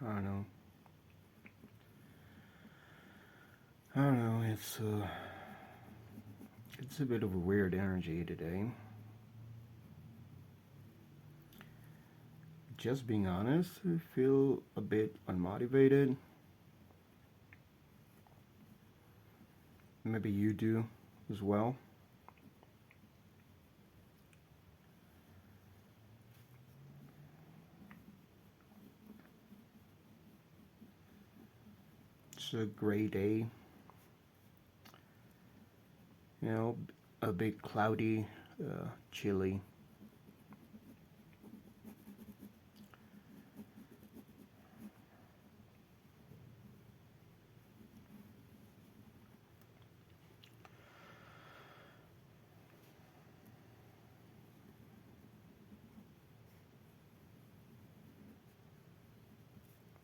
I don't know. I don't know. It's a bit of a weird energy today. Just being honest, I feel a bit unmotivated. Maybe you do as well. It's a gray day, you know, a bit cloudy, chilly.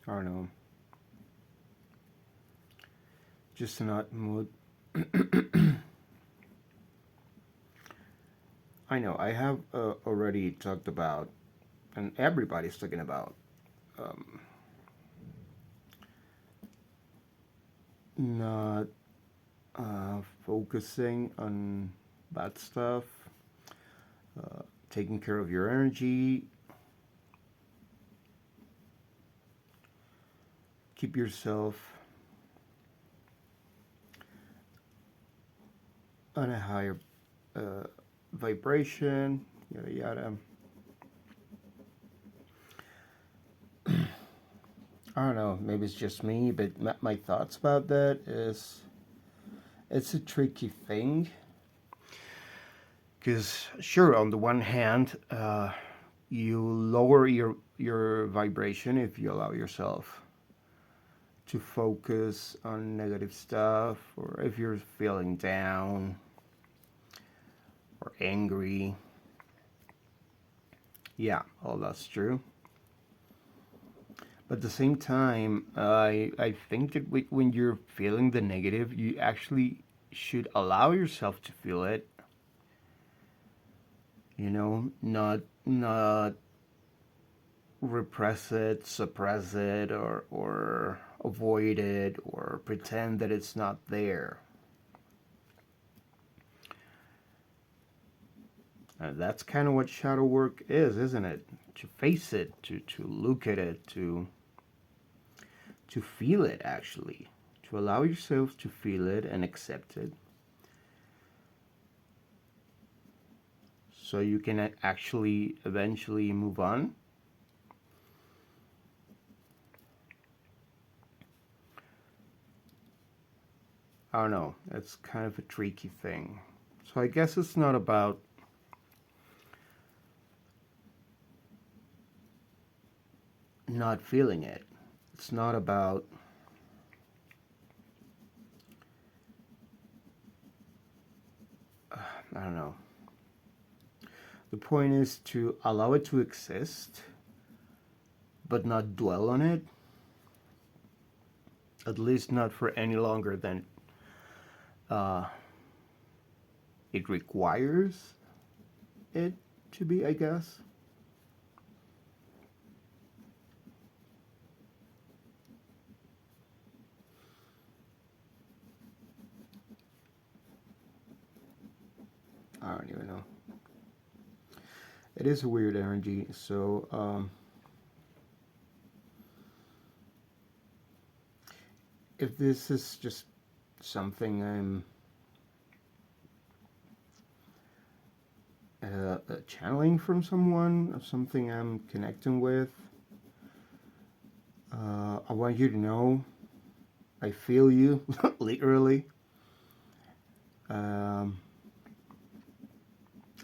I don't know. Just not mood. I know. I have already talked about, and everybody's talking about, um, not focusing on bad stuff, taking care of your energy, keep yourself on a higher uh, vibration, yada yada. I don't know, maybe it's just me, but my thoughts about that is it's a tricky thing. Because, sure, on the one hand, you lower your vibration if you allow yourself to focus on negative stuff, or if you're feeling down or angry. Yeah, all that's true. But at the same time, I think that when you're feeling the negative, you actually should allow yourself to feel it. You know, not repress it, suppress it, or avoid it, or pretend that it's not there. That's kind of what shadow work is, isn't it? To face it, to look at it, to feel it actually, to allow yourself to feel it and accept it, so you can actually eventually move on. I don't know. It's kind of a tricky thing. So I guess it's not about not feeling it. It's not about I don't know. The point is to allow it to exist, but not dwell on it. At least not for any longer than uh, it requires it to be, I guess. I don't even know. It is a weird energy. So if this is just something I'm channeling from someone, or something I'm connecting with, I want you to know I feel you, literally. Um,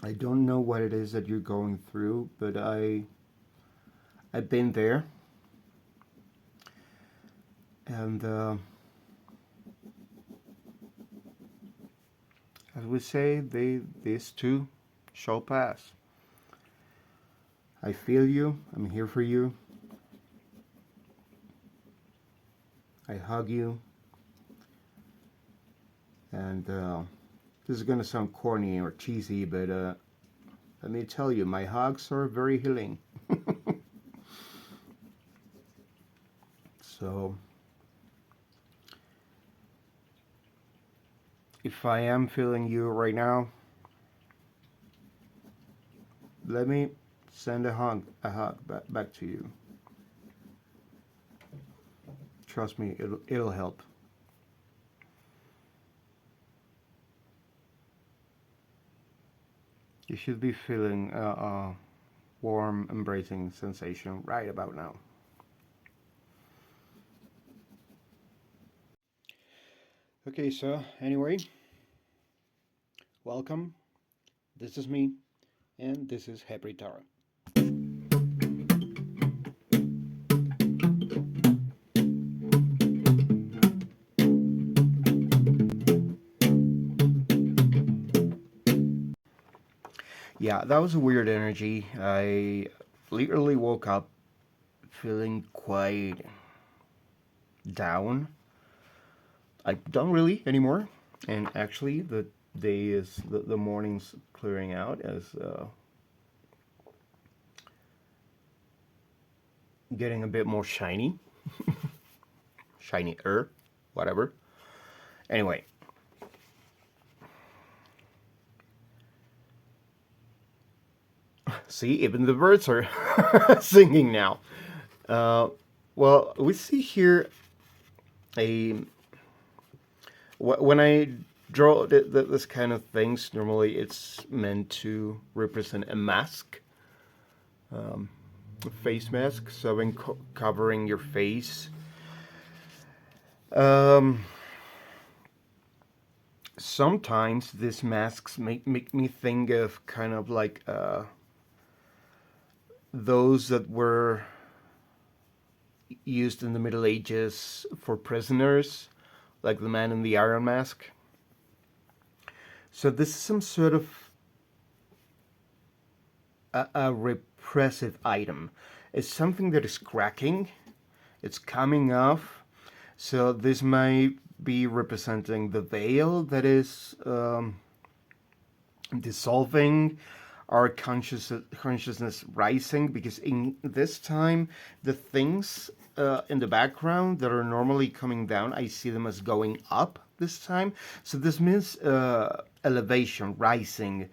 I don't know what it is that you're going through, but I've been there, and as we say, this too shall pass. I feel you. I'm here for you. I hug you, and this is gonna sound corny or cheesy, but let me tell you, my hugs are very healing. So if I am feeling you right now, let me send a hug back to you. Trust me, it'll help. You should be feeling a warm, embracing sensation right about now. Okay, so anyway, welcome. This is me, and this is Happy Tarot. Yeah, that was a weird energy. I literally woke up feeling quite down. I don't really anymore, and actually, the morning's clearing out as getting a bit more shiny, shinier, whatever. Anyway, see, even the birds are singing now. Uh, well, we see here a when I draw this kind of things. Normally, it's meant to represent a mask, a face mask, so when covering your face. Um, Sometimes these masks make me think of kind of like those that were used in the Middle Ages for prisoners, like the man in the Iron Mask. So this is some sort of a repressive item. It's something that is cracking, it's coming off. So this might be representing the veil that is dissolving, our consciousness rising, because in this time the things in the background that are normally coming down, I see them as going up this time. So this means elevation, rising.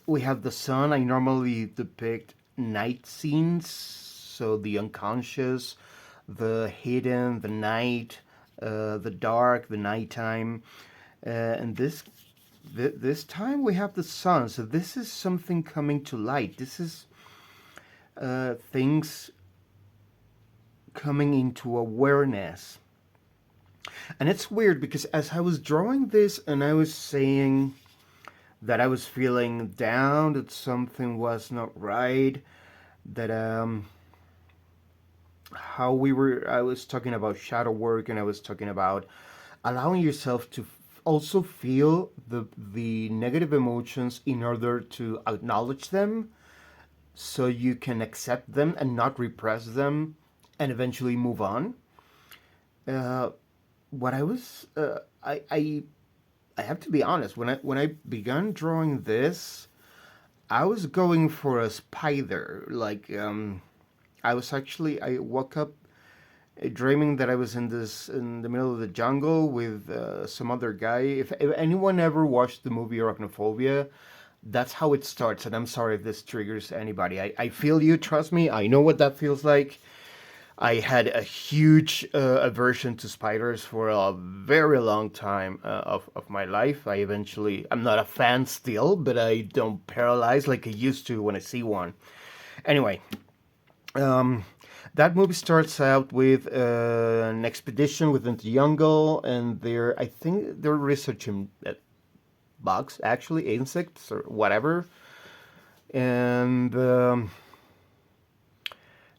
We have the sun. I normally depict night scenes, so the unconscious, the hidden, the night, the dark, the nighttime, and this time we have the sun. So this is something coming to light. This is things coming into awareness. And it's weird because as I was drawing this and I was saying that I was feeling down, that something was not right, that how I was talking about shadow work, and I was talking about allowing yourself to also feel the negative emotions in order to acknowledge them, so you can accept them and not repress them, and eventually move on. Uh, what I was I have to be honest. When I began drawing this, I was going for a spider. Like I woke up dreaming that I was in the middle of the jungle with some other guy. If anyone ever watched the movie Arachnophobia, that's how it starts. And I'm sorry if this triggers anybody. I feel you. Trust me. I know what that feels like. I had a huge aversion to spiders for a very long time of my life. I'm not a fan still, but I don't paralyze like I used to when I see one. Anyway, um, that movie starts out with an expedition within the jungle, and I think they're researching bugs, actually, insects or whatever. And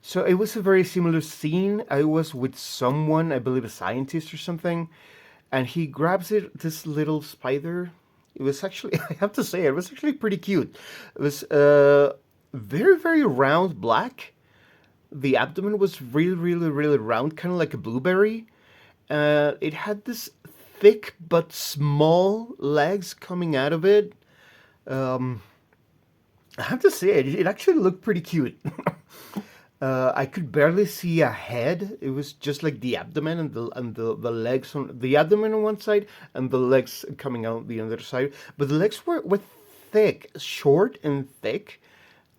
so it was a very similar scene. I was with someone, I believe a scientist or something, and he grabs this little spider. It was actually, I have to say, it was actually pretty cute. It was very, very round black. The abdomen was really, really, really round, kind of like a blueberry. It had this thick but small legs coming out of it. Um, I have to say, it actually looked pretty cute. I could barely see a head. It was just like the abdomen and the legs on the abdomen on one side and the legs coming out the other side. But the legs were thick, short and thick.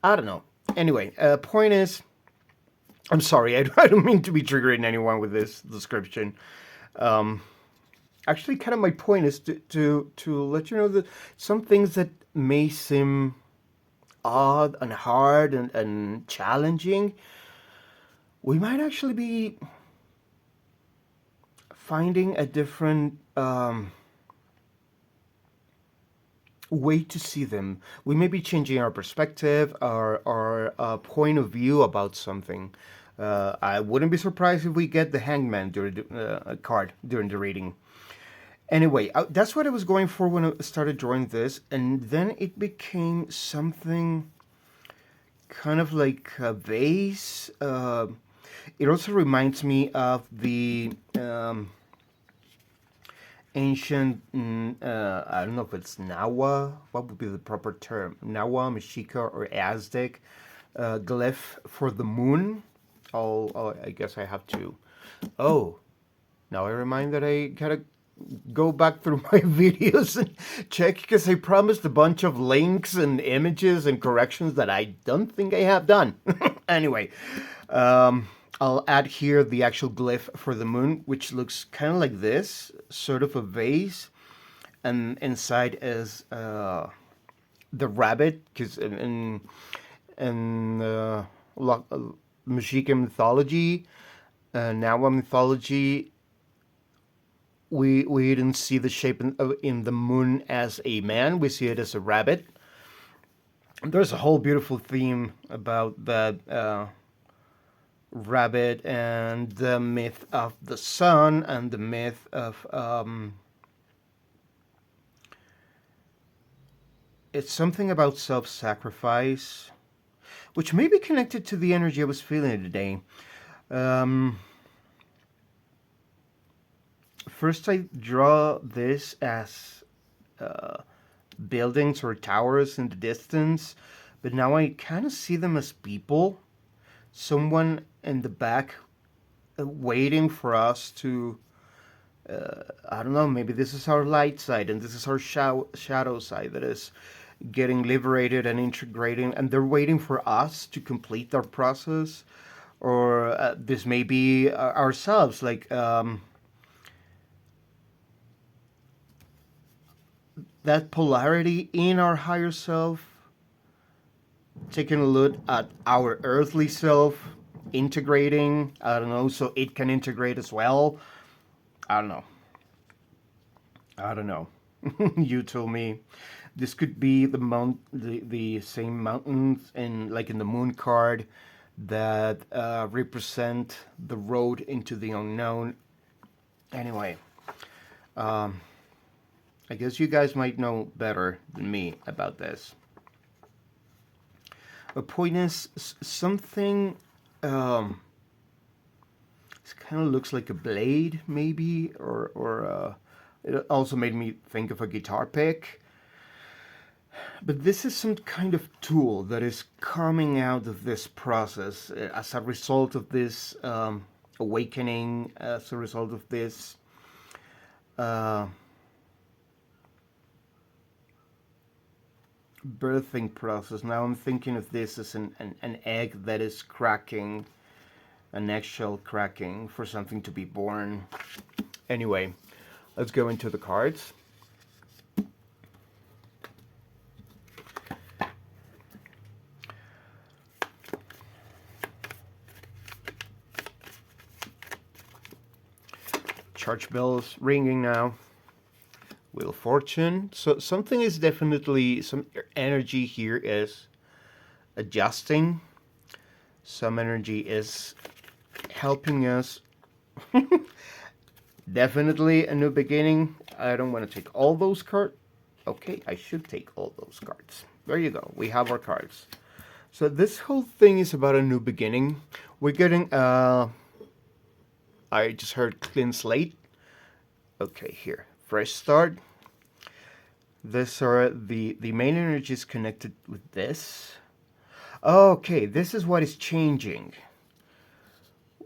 I don't know. Anyway, point is, I'm sorry. I don't mean to be triggering anyone with this description. Um, Actually, kind of my point is to let you know that some things that may seem odd and hard and challenging, we might actually be finding a different way to see them. We may be changing our perspective, our point of view about something. I wouldn't be surprised if we get the Hangman during a card during the reading. Anyway, that's what I was going for when I started drawing this, and then it became something kind of like a vase. It also reminds me of the ancient, I don't know if it's Nawa, what would be the proper term? Nawa, Mexica, or Aztec glyph for the moon. I guess I have to. Oh, now I remind that I gotta go back through my videos and check because I promised a bunch of links and images and corrections that I don't think I have done. Anyway, I'll add here the actual glyph for the moon, which looks kind of like this, sort of a vase, and inside is the rabbit, because in Mexican mythology, Nahua mythology, we didn't see the shape in the moon as a man. We see it as a rabbit. There's a whole beautiful theme about that rabbit and the myth of the sun and the myth of it's something about self-sacrifice, which may be connected to the energy I was feeling today. First, I draw this as buildings or towers in the distance, but now I kind of see them as people. Someone in the back waiting for us to, I don't know, maybe this is our light side and this is our shadow side that is getting liberated and integrating, and they're waiting for us to complete our process. Or this may be ourselves, like that polarity in our higher self, taking a look at our earthly self, integrating, I don't know, so it can integrate as well. I don't know. I don't know. You told me. This could be the same mountains in like in the moon card that represent the road into the unknown. Anyway, I guess you guys might know better than me about this. A point is something. It kind of looks like a blade, maybe, or it also made me think of a guitar pick. But this is some kind of tool that is coming out of this process as a result of this awakening, as a result of this birthing process. Now I'm thinking of this as an egg that is cracking, an eggshell cracking for something to be born. Anyway, let's go into the cards. Church bells ringing now. Wheel of Fortune. So something is definitely, some energy here is adjusting. Some energy is helping us. Definitely a new beginning. I don't want to take all those cards. Okay, I should take all those cards. There you go. We have our cards. So this whole thing is about a new beginning. We're getting, I just heard clean slate. Okay, here. Fresh start. These are the main energies connected with this. Okay, this is what is changing.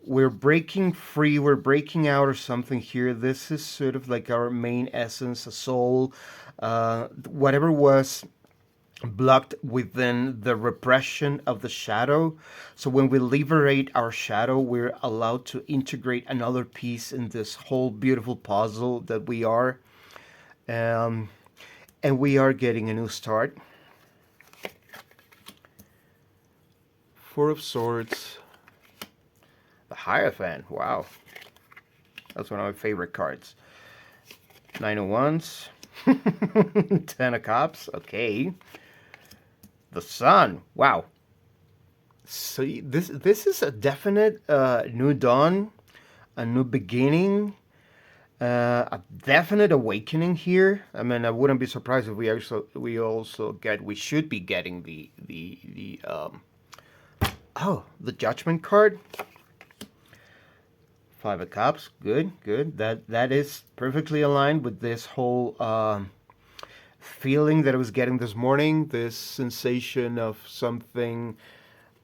we're breaking free, we're breaking out or something here. This is sort of like our main essence, a soul, whatever was blocked within the repression of the shadow. So when we liberate our shadow, we're allowed to integrate another piece in this whole beautiful puzzle that we are. Um, and we are getting a new start. Four of Swords. The Hierophant. Wow. That's one of my favorite cards. Nine of Wands. 10 of Cups. Okay. The Sun. Wow. So this is a definite new dawn, a new beginning, a definite awakening here. I mean, I wouldn't be surprised if we should be getting the Judgment card. Five of Cups. Good, good. That is perfectly aligned with this whole feeling that I was getting this morning. This sensation of something.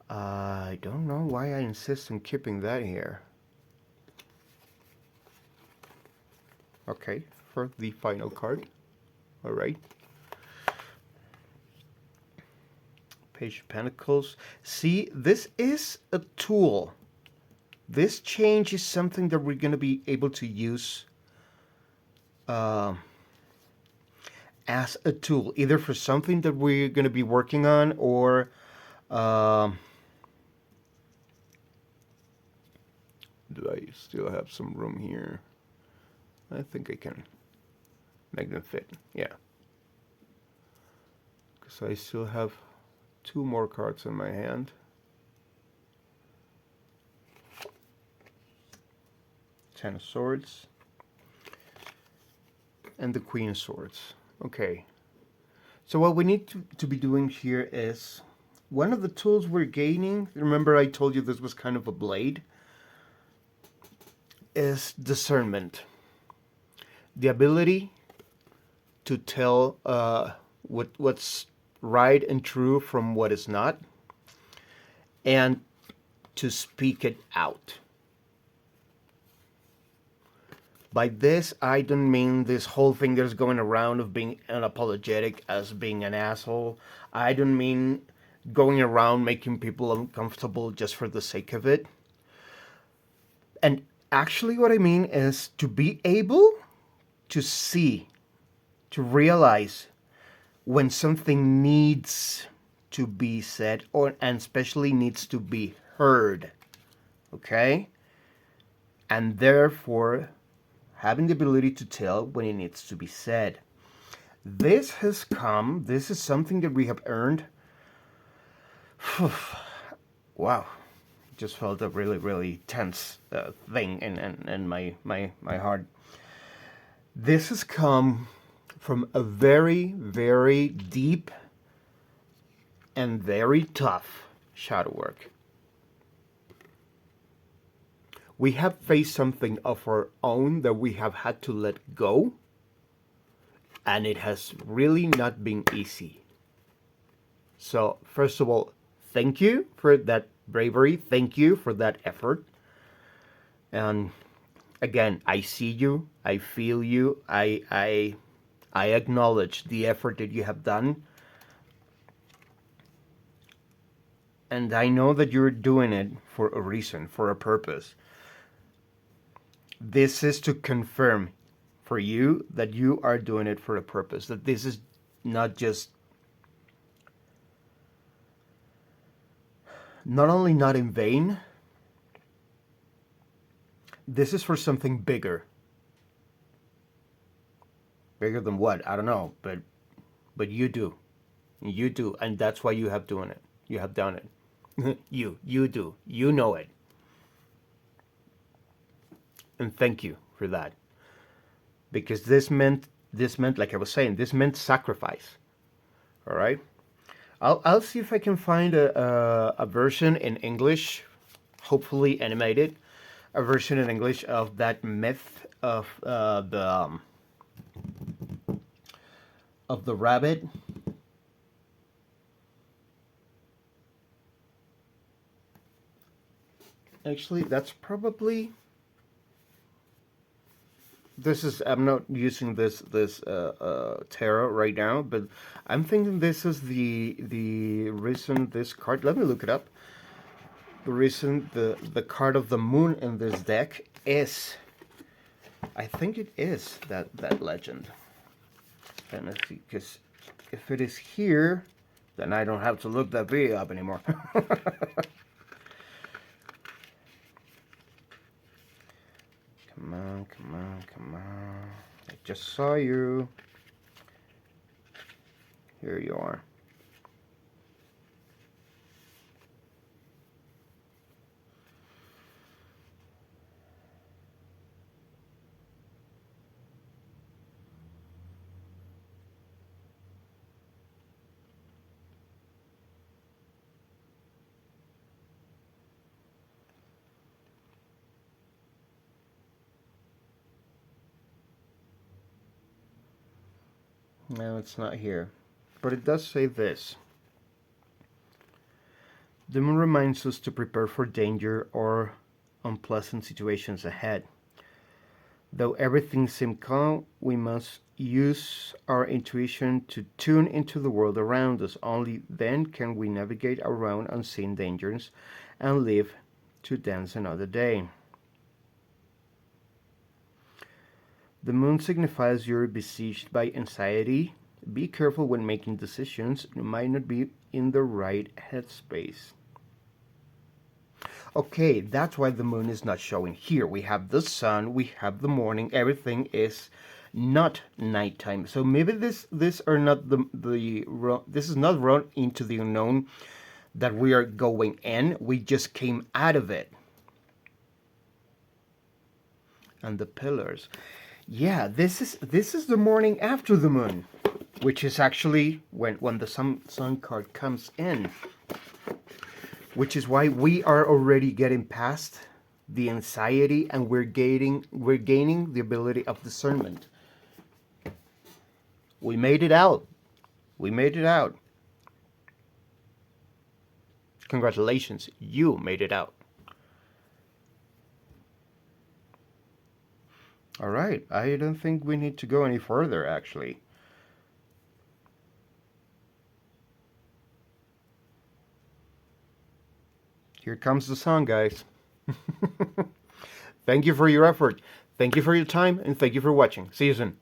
I don't know why I insist on keeping that here. Okay, for the final card. All right. Page of Pentacles. See, this is a tool. This change is something that we're going to be able to use as a tool, either for something that we're going to be working on, or do I still have some room here? I think I can make them fit. Yeah. Because I still have two more cards in my hand. Ten of Swords. And the Queen of Swords. Okay. So what we need to be doing here is, one of the tools we're gaining, remember I told you this was kind of a blade, is discernment. The ability to tell what's right and true from what is not, and to speak it out. By this, I don't mean this whole thing that's going around of being unapologetic as being an asshole. I don't mean going around making people uncomfortable just for the sake of it. And actually what I mean is to be able to see, to realize when something needs to be said, and especially needs to be heard. Okay? And therefore, having the ability to tell when it needs to be said. This is something that we have earned. Wow. Just felt a really, really tense thing in my heart. This has come from a very, very deep and very tough shadow work. We have faced something of our own that we have had to let go, and it has really not been easy. So, first of all, thank you for that bravery. Thank you for that effort. And again, I see you. I feel you. I acknowledge the effort that you have done. And I know that you're doing it for a reason, for a purpose. This is to confirm for you that you are doing it for a purpose, that this is not only not in vain, this is for something bigger. Bigger than what? I don't know, but you do. You do, and that's why you have done it. You have done it. You do. You know it. And thank you for that. Because this meant, like I was saying, this meant sacrifice. All right? I'll see if I can find a version in English, hopefully animated, a version in English of that myth of the rabbit. Actually, that's probably this is I'm not using this tarot right now, but I'm thinking this is the reason this card. Let me look it up. The reason the card of the moon in this deck is, I think it is that legend. And let's see, because if it is here, then I don't have to look that video up anymore. Come on, come on, come on. I just saw you. Here you are. No, it's not here. But it does say this. The moon reminds us to prepare for danger or unpleasant situations ahead. Though everything seems calm, we must use our intuition to tune into the world around us. Only then can we navigate around unseen dangers and live to dance another day. The moon signifies you're besieged by anxiety. Be careful when making decisions. You might not be in the right headspace. Okay, that's why the moon is not showing here. We have the sun, we have the morning, everything is not nighttime. So maybe this are not this is not run into the unknown that we are going in. We just came out of it. And the pillars. Yeah, this is the morning after the moon, which is actually when the sun card comes in. Which is why we are already getting past the anxiety and we're gaining the ability of discernment. We made it out. We made it out. Congratulations, you made it out. All right, I don't think we need to go any further, actually. Here comes the sun, guys. Thank you for your effort. Thank you for your time, and thank you for watching. See you soon.